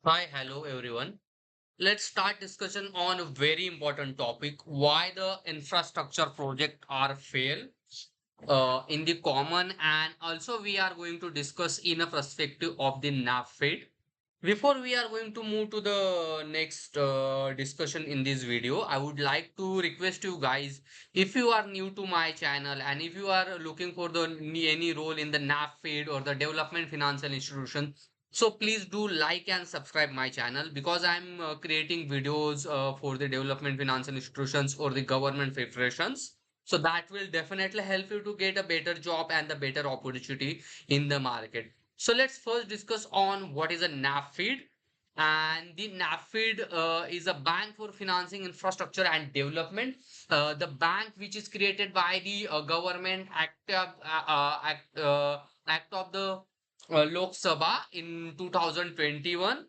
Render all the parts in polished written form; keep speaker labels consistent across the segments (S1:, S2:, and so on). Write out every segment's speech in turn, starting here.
S1: Hi, hello everyone. Let's start discussion on a very important topic, why the infrastructure project are fail in the common, and also we are going to discuss in a perspective of the NaBFID. Before we are going to move to the next discussion in this video, I would like to request you guys, if you are new to my channel and if you are looking for the any role in the NaBFID or the development financial institution, so please do like and subscribe my channel because I'm creating videos for the development financial institutions or the government preparations. So that will definitely help you to get a better job and the better opportunity in the market. So let's first discuss on what is a NaBFID. And the NaBFID is a bank for financing infrastructure and development. The bank which is created by the government act of the Lok Sabha in 2021,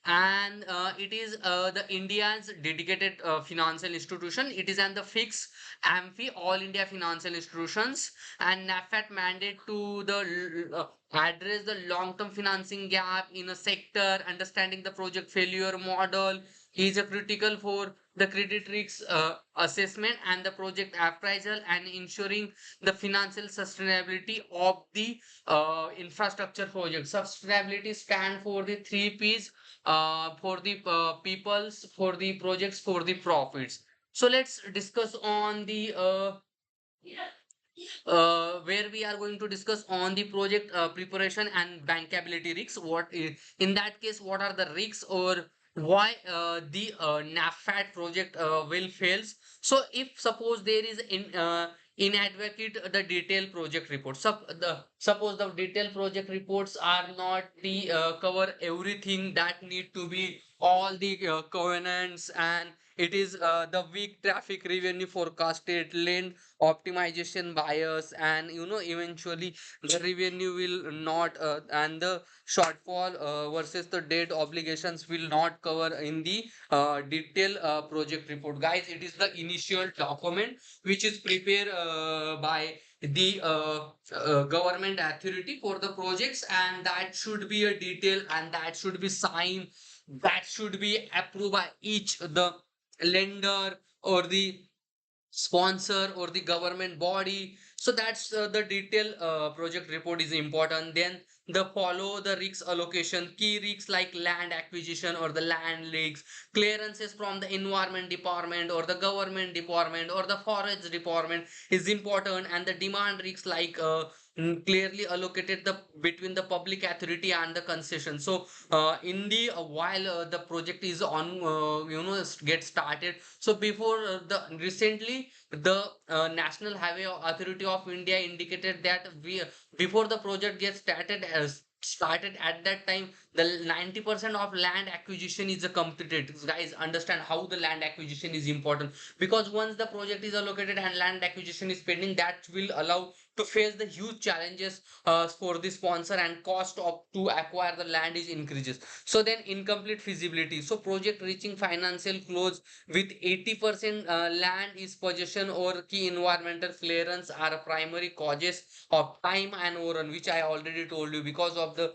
S1: and it is the India's dedicated financial institution. It is an the fixed AMFI, All India Financial Institutions, and NaBFID mandate to address the long-term financing gap in a sector. Understanding the project failure model is a critical for the credit risk assessment and the project appraisal and ensuring the financial sustainability of the infrastructure project. Sustainability stand for the three P's, for the peoples, for the projects, for the profits. So let's discuss on the where we are going to discuss on the project preparation and bankability risks. In that case, what are the risks, or why the NaBFID project will fails? So if suppose there is inadequate the detailed project report, suppose the detailed project reports are not the cover everything that need to be all the covenants, and it is the weak traffic revenue forecasted, lend optimization bias, and eventually the revenue will not and the shortfall versus the debt obligations will not cover in the detailed project report. Guys, it is the initial document which is prepared by the government authority for the projects, and that should be a detail, and that should be signed, that should be approved by each the lender or the sponsor or the government body. So that's the detail project report is important. Then the follow the risks allocation, key risks like land acquisition or the land leaks, clearances from the environment department or the government department or the forest department is important, and the demand risks like clearly allocated the between the public authority and the concession. So in the while the project is on get started, so before the recently the National Highway Authority of India indicated that we before the project gets started at that time, the 90% of land acquisition is completed. Guys, understand how the land acquisition is important, because once the project is allocated and land acquisition is pending, that will allow to face the huge challenges for the sponsor, and cost of to acquire the land is increases. So then incomplete feasibility, so project reaching financial close with 80% land is possession or key environmental clearance are primary causes of time and overrun, which I already told you. Because of the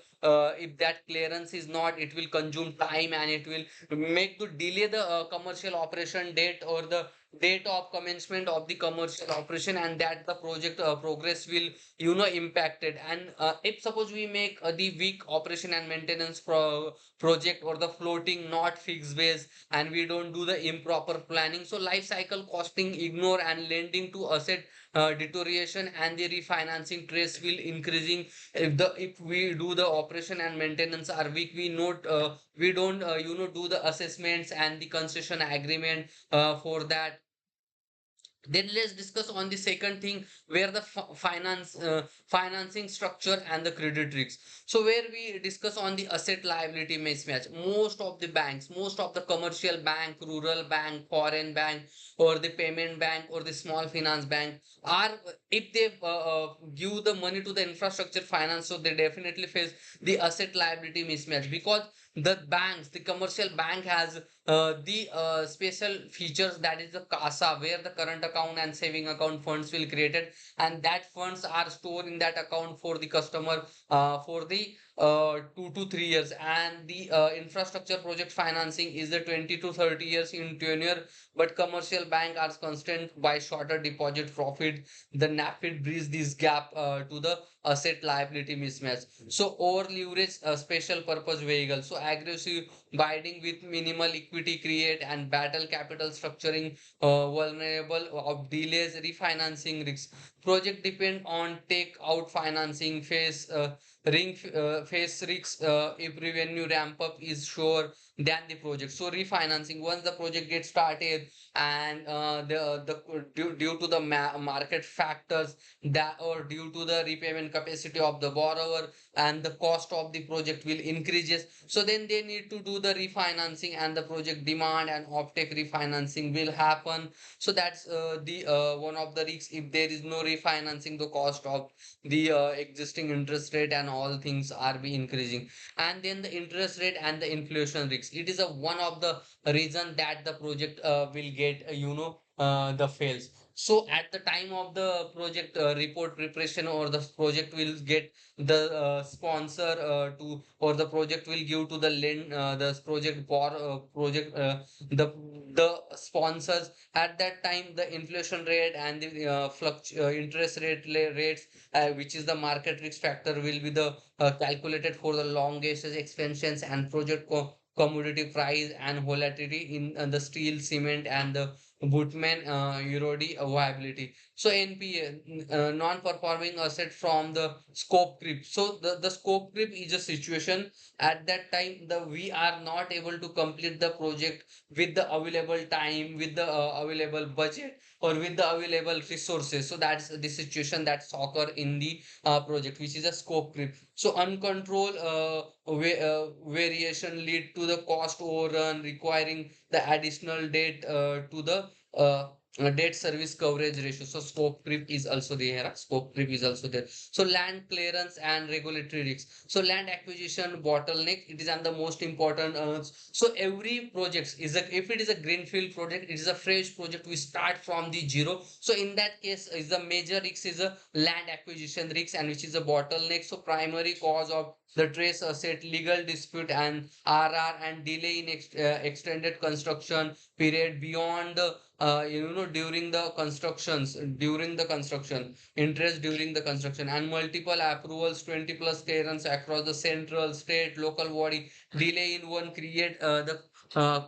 S1: if that clearance is not, it will consume time and it will make to delay the commercial operation date or the date of commencement of the commercial operation, and that the project progress will impacted. And if suppose we make the weak operation and maintenance project or the floating not fixed base, and we don't do the improper planning, so life cycle costing ignore and lending to asset deterioration, and the refinancing trace will increasing. If we do the operation and maintenance are weak, we don't do the assessments and the concession agreement for that. Then let's discuss on the second thing, where the financing structure and the credit risks. So where we discuss on the asset liability mismatch, most of the banks, most of the commercial bank, rural bank, foreign bank, or the payment bank or the small finance bank are, if they give the money to the infrastructure finance, so they definitely face the asset liability mismatch, because the commercial bank has the special features, that is the CASA, where the current account and saving account funds will created, and that funds are stored in that account for the customer for the 2 to 3 years, and the infrastructure project financing is the 20 to 30 years in tenure, but commercial bank are constant by shorter deposit profit. The NaBFID bridges this gap to the asset liability mismatch. So over leverage special purpose vehicle, so aggressive binding with minimal equity create and battle capital structuring vulnerable of delays refinancing risks. Project depend on take out financing phase face risks if revenue ramp up is sure than the project. So refinancing once the project gets started, and due to the market factors that, or due to the repayment capacity of the borrower, and the cost of the project will increases, so then they need to do the refinancing, and the project demand and offtake refinancing will happen. So that's the one of the risks. If there is no refinancing, the cost of the existing interest rate and all things are be increasing. And then the interest rate and the inflation risks, it is a one of the reason that the project will get the fails. So at the time of the project report preparation, or the project will get the sponsor to, or the project will give to the lend the project for project the the sponsors. At that time, the inflation rate and the interest rates, which is the market risk factor, will be the calculated for the long gases expansions and project commodity price and volatility in the steel, cement, and the Bootman Eurody viability. So NPA, non-performing asset from the scope creep. So the scope creep is a situation at that time the we are not able to complete the project with the available time, with the available budget, or with the available resources. So that's the situation that's occur in the project, which is a scope creep. So uncontrolled variation lead to the cost overrun, requiring the additional debt to the debt service coverage ratio. So scope creep is also there. Scope creep is also there. So land clearance and regulatory risks. So land acquisition bottleneck, it is and the most important. So every project is a, if it is a greenfield project, it is a fresh project. We start from the zero. So in that case, is the major risk is a land acquisition risk, and which is a bottleneck. So primary cause of the trace asset, legal dispute, and RR, and delay in extended construction period beyond the during the construction, interest during the construction, and multiple approvals, 20 plus clearance across the central, state, local body. Delay in one create the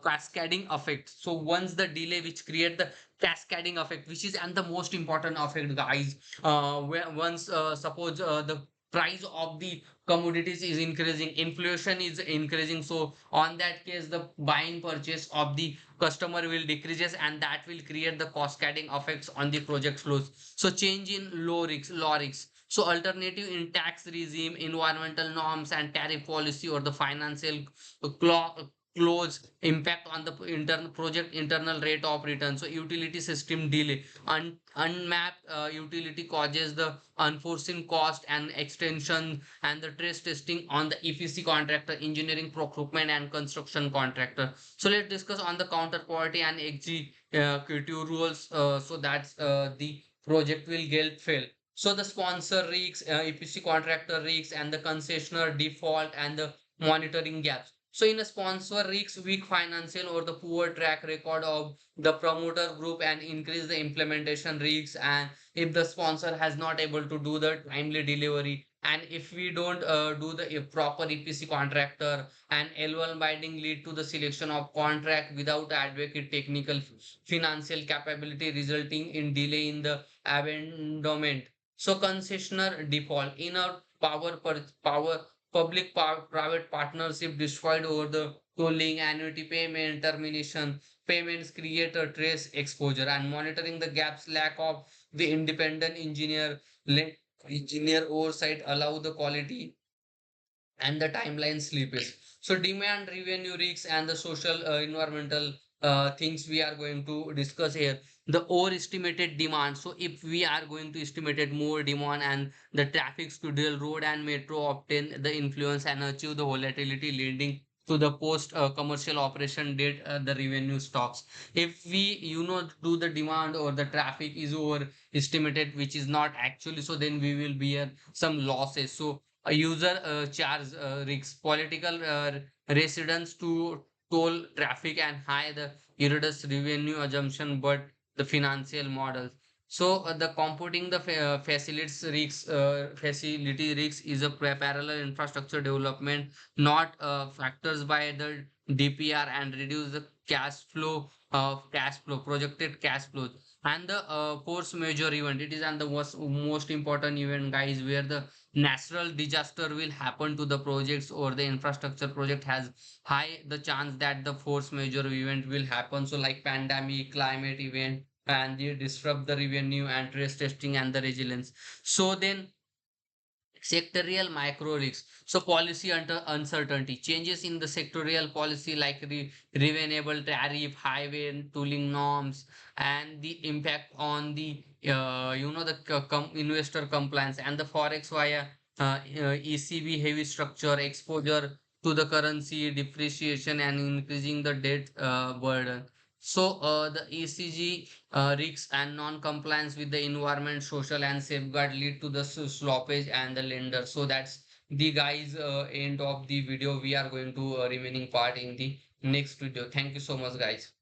S1: cascading effect. So once the delay which create the cascading effect, which is and the most important effect, guys, where once suppose the price of the commodities is increasing, inflation is increasing, so on that case the buying purchase of the customer will decreases, and that will create the cascading effects on the project flows. So change in law risks. So alternative in tax regime, environmental norms, and tariff policy, or the financial clause impact on the internal project internal rate of return. So utility system delay, unmapped utility causes the unforeseen cost and extension, and the trace testing on the EPC contractor, engineering, procurement, and construction contractor. So let's discuss on the counterparty and executive rules. So that's the project will get fail. So the sponsor risks, EPC contractor risks, and the concessionaire default, and the monitoring gaps. So in a sponsor risks, weak financial or the poor track record of the promoter group, and increase the implementation risks. And if the sponsor has not able to do the timely delivery, and if we don't do the proper EPC contractor, and L1 binding lead to the selection of contract without adequate technical financial capability, resulting in delay in the abandonment. So concessionaire default, in a power public private partnership destroyed over the tolling, annuity payment, termination payments create a trace exposure, and monitoring the gaps, lack of the independent engineer oversight allow the quality and the timeline slippage. So demand revenue risks and the social environmental things we are going to discuss here. The overestimated demand. So if we are going to estimate more demand, and the traffic schedule, road and metro obtain the influence and achieve the volatility, leading to the post commercial operation date the revenue stocks. If we do the demand, or the traffic is overestimated, which is not actually, so then we will bear some losses. So user charge risks, political residents to toll traffic and high the reduce revenue assumption, but the financial models. So the computing the facility risks is a parallel infrastructure development, not factors by the DPR and reduce the cash flow projected cash flows and the force major event. It is and the most important event, guys, where the natural disaster will happen to the projects or the infrastructure project has high the chance that the force major event will happen. So like pandemic, climate event, and they disrupt the revenue and stress testing and the resilience. So then sectorial micro risks. So policy under uncertainty, changes in the sectorial policy like renewable tariff, highway tooling norms, and the impact on the the investor compliance and the forex via ECB heavy structure exposure to the currency depreciation and increasing the debt burden. So the ECG risks and non-compliance with the environment, social and safeguard lead to the sloppage and the lender. So that's the guys end of the video. We are going to remaining part in the next video. Thank you so much, guys.